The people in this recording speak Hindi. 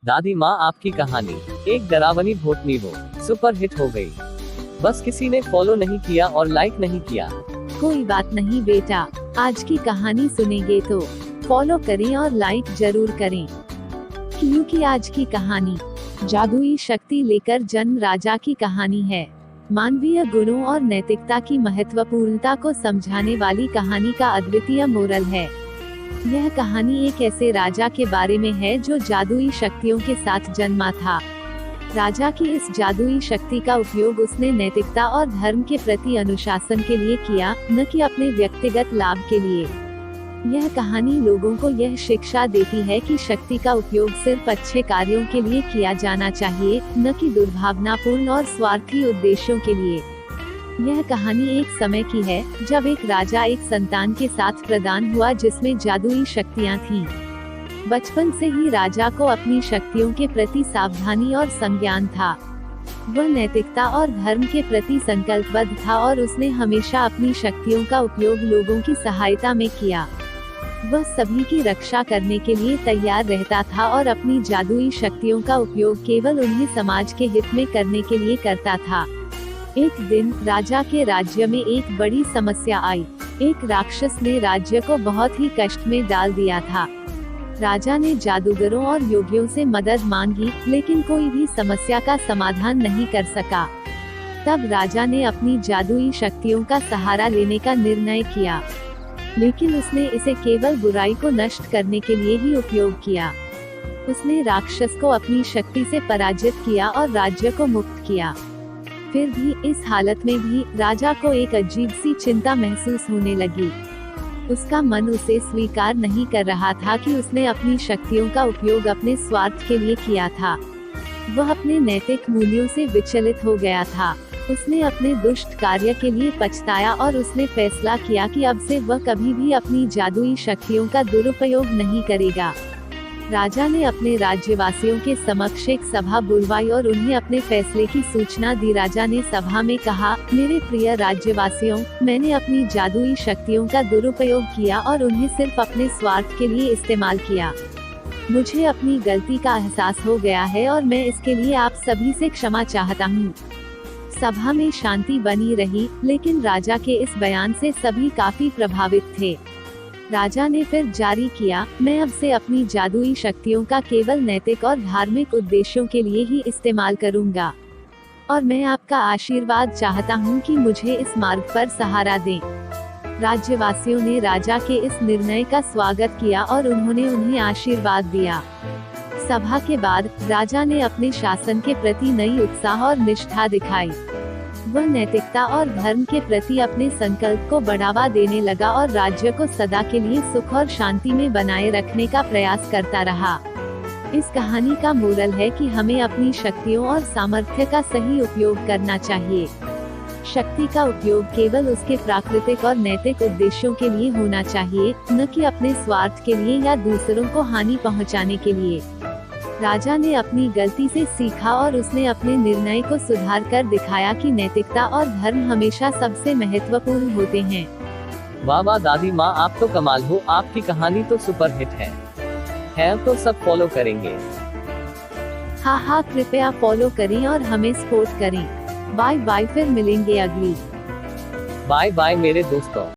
दादी माँ आपकी कहानी एक डरावनी भूतनी वो सुपर हिट हो गई। बस किसी ने फॉलो नहीं किया और लाइक नहीं किया। कोई बात नहीं बेटा, आज की कहानी सुनेंगे तो फॉलो करें और लाइक जरूर करें, क्योंकि आज की कहानी जादुई शक्ति लेकर जन्म राजा की कहानी है। मानवीय गुणों और नैतिकता की महत्वपूर्णता को समझाने वाली कहानी का अद्वितीय मोरल है। यह कहानी एक ऐसे राजा के बारे में है जो जादुई शक्तियों के साथ जन्मा था। राजा की इस जादुई शक्ति का उपयोग उसने नैतिकता और धर्म के प्रति अनुशासन के लिए किया, न कि अपने व्यक्तिगत लाभ के लिए। यह कहानी लोगों को यह शिक्षा देती है कि शक्ति का उपयोग सिर्फ अच्छे कार्यों के लिए किया जाना चाहिए, न कि दुर्भावनापूर्ण और स्वार्थी उद्देश्यों के लिए। यह कहानी एक समय की है जब एक राजा एक संतान के साथ प्रदान हुआ जिसमें जादुई शक्तियां थीं। बचपन से ही राजा को अपनी शक्तियों के प्रति सावधानी और संज्ञान था। वह नैतिकता और धर्म के प्रति संकल्पबद्ध था और उसने हमेशा अपनी शक्तियों का उपयोग लोगों की सहायता में किया। वह सभी की रक्षा करने के लिए तैयार रहता था और अपनी जादुई शक्तियों का उपयोग केवल उन्हें समाज के हित में करने के लिए करता था। एक दिन राजा के राज्य में एक बड़ी समस्या आई। एक राक्षस ने राज्य को बहुत ही कष्ट में डाल दिया था। राजा ने जादूगरों और योगियों से मदद मांगी, लेकिन कोई भी समस्या का समाधान नहीं कर सका। तब राजा ने अपनी जादुई शक्तियों का सहारा लेने का निर्णय किया, लेकिन उसने इसे केवल बुराई को नष्ट करने के लिए ही उपयोग किया। उसने राक्षस को अपनी शक्ति से पराजित किया और राज्य को मुक्त किया। फिर भी इस हालत में भी राजा को एक अजीब सी चिंता महसूस होने लगी। उसका मन उसे स्वीकार नहीं कर रहा था कि उसने अपनी शक्तियों का उपयोग अपने स्वार्थ के लिए किया था। वह अपने नैतिक मूल्यों से विचलित हो गया था। उसने अपने दुष्ट कार्य के लिए पछताया और उसने फैसला किया कि अब से वह कभी भी अपनी जादुई शक्तियों का दुरुपयोग नहीं करेगा। राजा ने अपने राज्यवासियों के समक्ष एक सभा बुलवाई और उन्हें अपने फैसले की सूचना दी। राजा ने सभा में कहा, मेरे प्रिय राज्यवासियों, मैंने अपनी जादुई शक्तियों का दुरुपयोग किया और उन्हें सिर्फ अपने स्वार्थ के लिए इस्तेमाल किया। मुझे अपनी गलती का एहसास हो गया है और मैं इसके लिए आप सभी से क्षमा चाहता हूँ। सभा में शांति बनी रही, लेकिन राजा के इस बयान से सभी काफी प्रभावित थे। राजा ने फिर जारी किया, मैं अब से अपनी जादुई शक्तियों का केवल नैतिक और धार्मिक उद्देश्यों के लिए ही इस्तेमाल करूंगा, और मैं आपका आशीर्वाद चाहता हूं कि मुझे इस मार्ग पर सहारा दें। राज्यवासियों ने राजा के इस निर्णय का स्वागत किया और उन्होंने उन्हें आशीर्वाद दिया। सभा के बाद राजा ने अपने शासन के प्रति नई उत्साह और निष्ठा दिखाई। वह नैतिकता और धर्म के प्रति अपने संकल्प को बढ़ावा देने लगा और राज्य को सदा के लिए सुख और शांति में बनाए रखने का प्रयास करता रहा। इस कहानी का मोरल है कि हमें अपनी शक्तियों और सामर्थ्य का सही उपयोग करना चाहिए। शक्ति का उपयोग केवल उसके प्राकृतिक और नैतिक उद्देश्यों के लिए होना चाहिए, न कि अपने स्वार्थ के लिए या दूसरों को हानि पहुंचाने के लिए। राजा ने अपनी गलती से सीखा और उसने अपने निर्णय को सुधार कर दिखाया कि नैतिकता और धर्म हमेशा सबसे महत्वपूर्ण होते हैं। वाह वाह दादी माँ, आप तो कमाल हो। आपकी कहानी तो सुपर हिट है। तो सब फॉलो करेंगे। हाँ, कृपया फॉलो करें और हमें सपोर्ट करें। बाय बाय, फिर मिलेंगे अगली। बाय बाय मेरे दोस्तों।